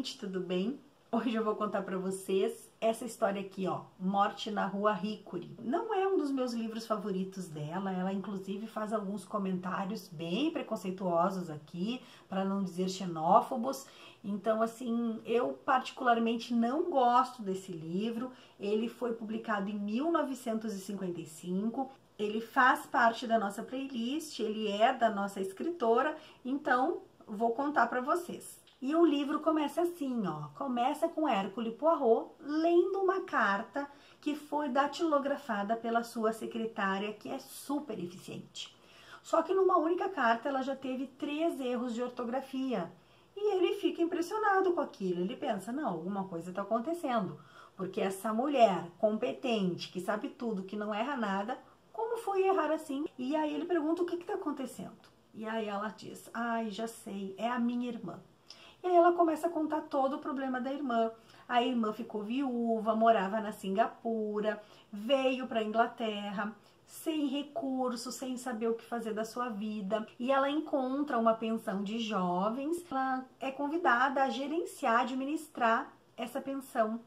gente, tudo bem? Hoje eu vou contar pra vocês essa história aqui, ó, Morte na Rua Hickory. Não é um dos meus livros favoritos dela, ela inclusive faz alguns comentários bem preconceituosos aqui, para não dizer xenófobos. Então, assim, eu particularmente não gosto desse livro. Ele foi publicado em 1955, ele faz parte da nossa playlist, ele é da nossa escritora, então vou contar para vocês. E o livro começa assim, ó, começa com Hercule Poirot lendo uma carta que foi datilografada pela sua secretária, que é super eficiente. Só que numa única carta ela já teve 3 erros de ortografia. E ele fica impressionado com aquilo, ele pensa, não, alguma coisa está acontecendo. Porque essa mulher competente, que sabe tudo, que não erra nada, como foi errar assim? E aí ele pergunta o que está acontecendo. E aí ela diz, ai, já sei, é a minha irmã. E aí ela começa a contar todo o problema da irmã. A irmã ficou viúva, morava na Singapura, veio para a Inglaterra, sem recursos, sem saber o que fazer da sua vida. E ela encontra uma pensão de jovens, ela é convidada a gerenciar, administrar essa pensão.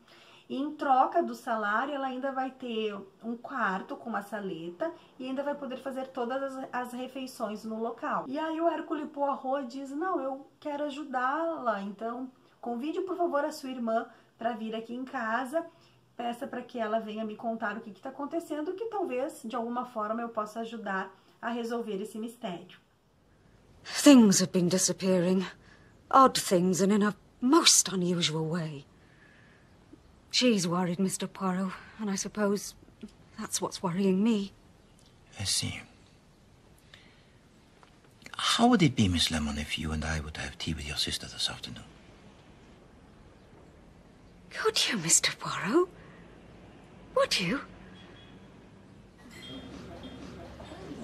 E em troca do salário, ela ainda vai ter um quarto com uma saleta e ainda vai poder fazer todas as refeições no local. E aí o Hercule Poirot diz, não, eu quero ajudá-la, então convide por favor a sua irmã para vir aqui em casa, peça para que ela venha me contar o que está acontecendo, que talvez de alguma forma eu possa ajudar a resolver esse mistério. Things have been disappearing, odd things and in a most unusual way. She's worried, Mr. Poirot, and I suppose that's what's worrying me. I see. How would it be, Miss Lemon, if you and I were to have tea with your sister this afternoon? Could you, Mr. Poirot? Would you?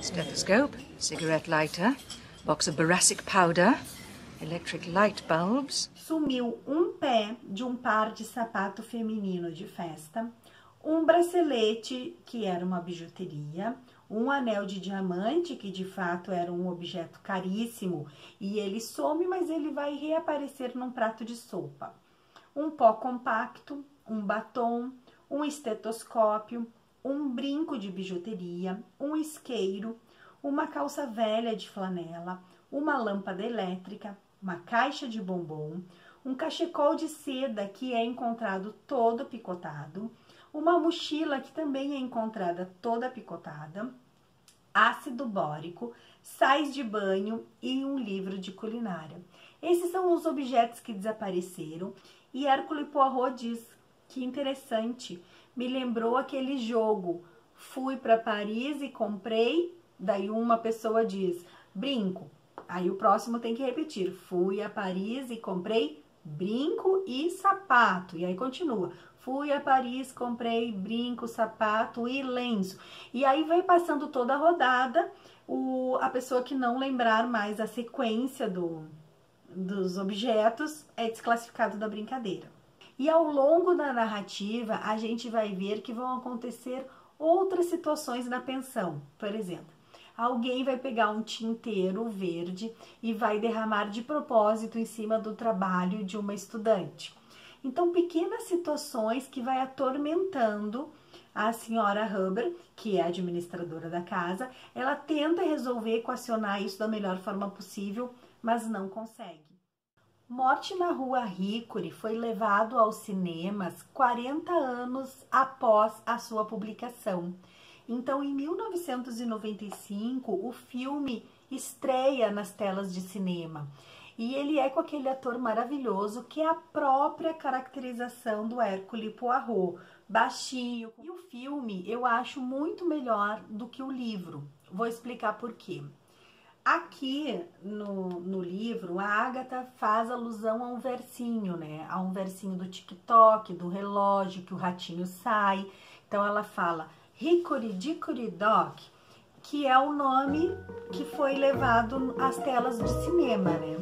Stethoscope, cigarette lighter, box of boracic powder, electric light bulbs. Sumiu um pé de um par de sapato feminino de festa, um bracelete que era uma bijuteria, um anel de diamante que de fato era um objeto caríssimo e ele some, mas ele vai reaparecer num prato de sopa. Um pó compacto, um batom, um estetoscópio, um brinco de bijuteria, um isqueiro, uma calça velha de flanela, uma lâmpada elétrica, uma caixa de bombom, um cachecol de seda que é encontrado todo picotado, uma mochila que também é encontrada toda picotada, ácido bórico, sais de banho e um livro de culinária. Esses são os objetos que desapareceram e Hercule Poirot diz que interessante, me lembrou aquele jogo, fui para Paris e comprei, daí uma pessoa diz, brinco. Aí o próximo tem que repetir, fui a Paris e comprei brinco e sapato. E aí continua, fui a Paris, comprei brinco, sapato e lenço. E aí vai passando toda a rodada, a pessoa que não lembrar mais a sequência dos objetos é desclassificado da brincadeira. E ao longo da narrativa, a gente vai ver que vão acontecer outras situações na pensão, por exemplo. Alguém vai pegar um tinteiro verde e vai derramar de propósito em cima do trabalho de uma estudante. Então, pequenas situações que vai atormentando a senhora Hubbard, que é a administradora da casa, ela tenta resolver, equacionar isso da melhor forma possível, mas não consegue. Morte na Rua Hickory foi levado aos cinemas 40 anos após a sua publicação. Então, em 1995, o filme estreia nas telas de cinema. E ele é com aquele ator maravilhoso que é a própria caracterização do Hercule Poirot, baixinho. E o filme eu acho muito melhor do que o livro. Vou explicar por quê. Aqui no livro, a Agatha faz alusão a um versinho, né? A um versinho do TikTok, do relógio, que o ratinho sai. Então, ela fala Hickory Dickory Dock, que é o nome que foi levado às telas de cinema, né?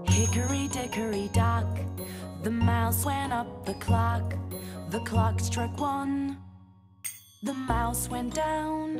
Hickory Dickory Dock, the mouse went up the clock struck 1, the mouse went down.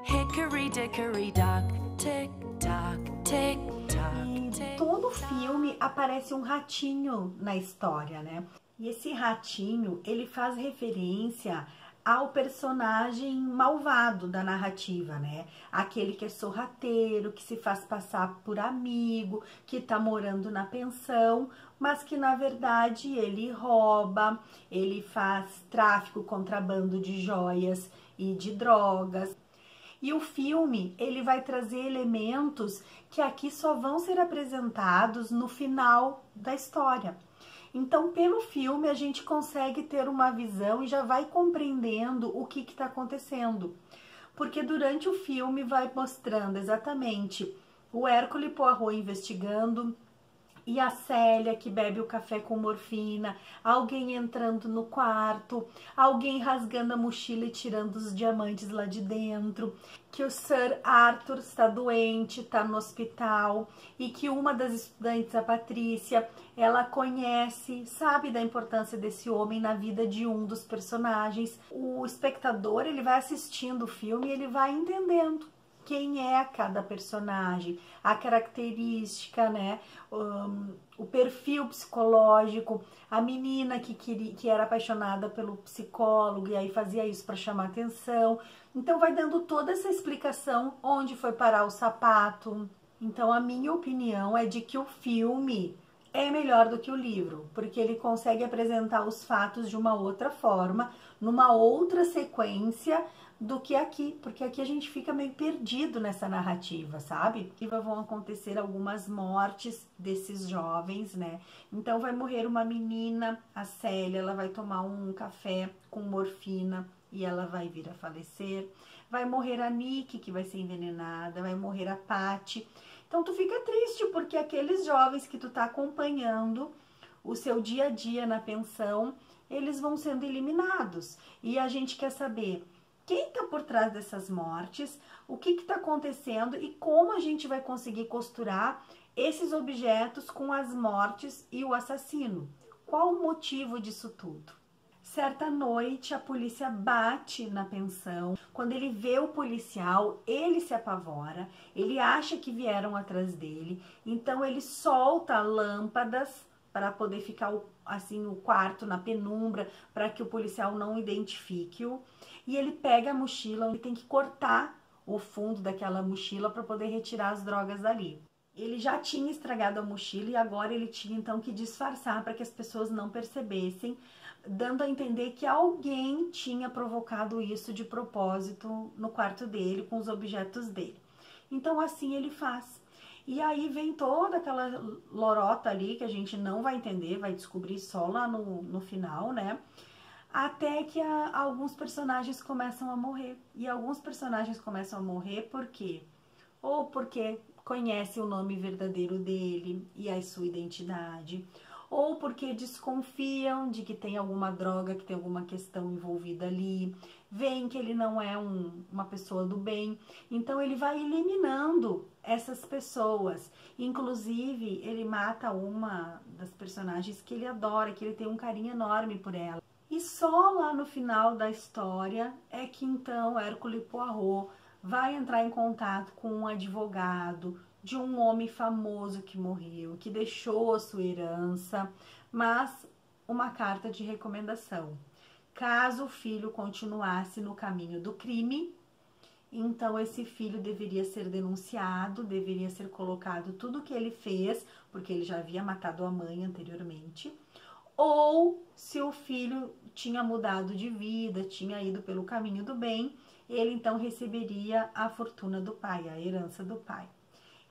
Hickory Dickory Dock, tick E todo filme aparece um ratinho na história, né? E esse ratinho, ele faz referência ao personagem malvado da narrativa, né? Aquele que é sorrateiro, que se faz passar por amigo, que tá morando na pensão, mas que na verdade ele rouba, ele faz tráfico, contrabando de joias e de drogas. E o filme, ele vai trazer elementos que aqui só vão ser apresentados no final da história. Então, pelo filme, a gente consegue ter uma visão e já vai compreendendo o que está acontecendo. Porque durante o filme vai mostrando exatamente o Hercule Poirot investigando e a Célia que bebe o café com morfina, alguém entrando no quarto, alguém rasgando a mochila e tirando os diamantes lá de dentro, que o Sir Arthur está doente, está no hospital, e que uma das estudantes, a Patrícia, ela conhece, sabe da importância desse homem na vida de um dos personagens. O espectador, ele vai assistindo o filme e ele vai entendendo quem é cada personagem, a característica, né, o perfil psicológico, a menina que era apaixonada pelo psicólogo e aí fazia isso para chamar atenção. Então vai dando toda essa explicação onde foi parar o sapato. Então a minha opinião é de que o filme é melhor do que o livro, porque ele consegue apresentar os fatos de uma outra forma, numa outra sequência do que aqui, porque aqui a gente fica meio perdido nessa narrativa, sabe? E vão acontecer algumas mortes desses jovens, né? Então vai morrer uma menina, a Célia, ela vai tomar um café com morfina e ela vai vir a falecer. Vai morrer a Nick, que vai ser envenenada, vai morrer a Patty. Então tu fica triste, porque aqueles jovens que tu tá acompanhando o seu dia a dia na pensão, eles vão sendo eliminados. E a gente quer saber quem está por trás dessas mortes, o que está acontecendo e como a gente vai conseguir costurar esses objetos com as mortes e o assassino. Qual o motivo disso tudo? Certa noite, a polícia bate na pensão. Quando ele vê o policial, ele se apavora, ele acha que vieram atrás dele, então ele solta lâmpadas para poder ficar assim o quarto na penumbra, para que o policial não identifique-o. E ele pega a mochila, ele tem que cortar o fundo daquela mochila para poder retirar as drogas dali. Ele já tinha estragado a mochila e agora ele tinha então que disfarçar para que as pessoas não percebessem, dando a entender que alguém tinha provocado isso de propósito no quarto dele, com os objetos dele. Então assim ele faz. E aí vem toda aquela lorota ali que a gente não vai entender, vai descobrir só lá no final, né? Até que alguns personagens começam a morrer. E alguns personagens começam a morrer por quê? Ou porque conhece o nome verdadeiro dele e a sua identidade, ou porque desconfiam de que tem alguma droga, que tem alguma questão envolvida ali, veem que ele não é uma pessoa do bem, então ele vai eliminando essas pessoas. Inclusive, ele mata uma das personagens que ele adora, que ele tem um carinho enorme por ela. E só lá no final da história é que então Hercule Poirot vai entrar em contato com um advogado de um homem famoso que morreu, que deixou a sua herança, mas uma carta de recomendação. Caso o filho continuasse no caminho do crime, então esse filho deveria ser denunciado, deveria ser colocado tudo o que ele fez, porque ele já havia matado a mãe anteriormente, ou se o filho tinha mudado de vida, tinha ido pelo caminho do bem, ele então receberia a fortuna do pai, a herança do pai.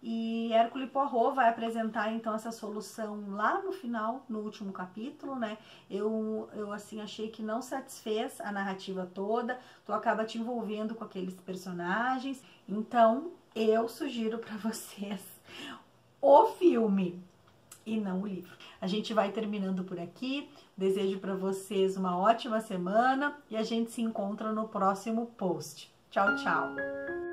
E Hercule Poirot vai apresentar então essa solução lá no final, no último capítulo, né? Eu assim achei que não satisfez a narrativa toda, tu acaba te envolvendo com aqueles personagens. Então, eu sugiro para vocês o filme e não o livro. A gente vai terminando por aqui. Desejo para vocês uma ótima semana e a gente se encontra no próximo post. Tchau, tchau!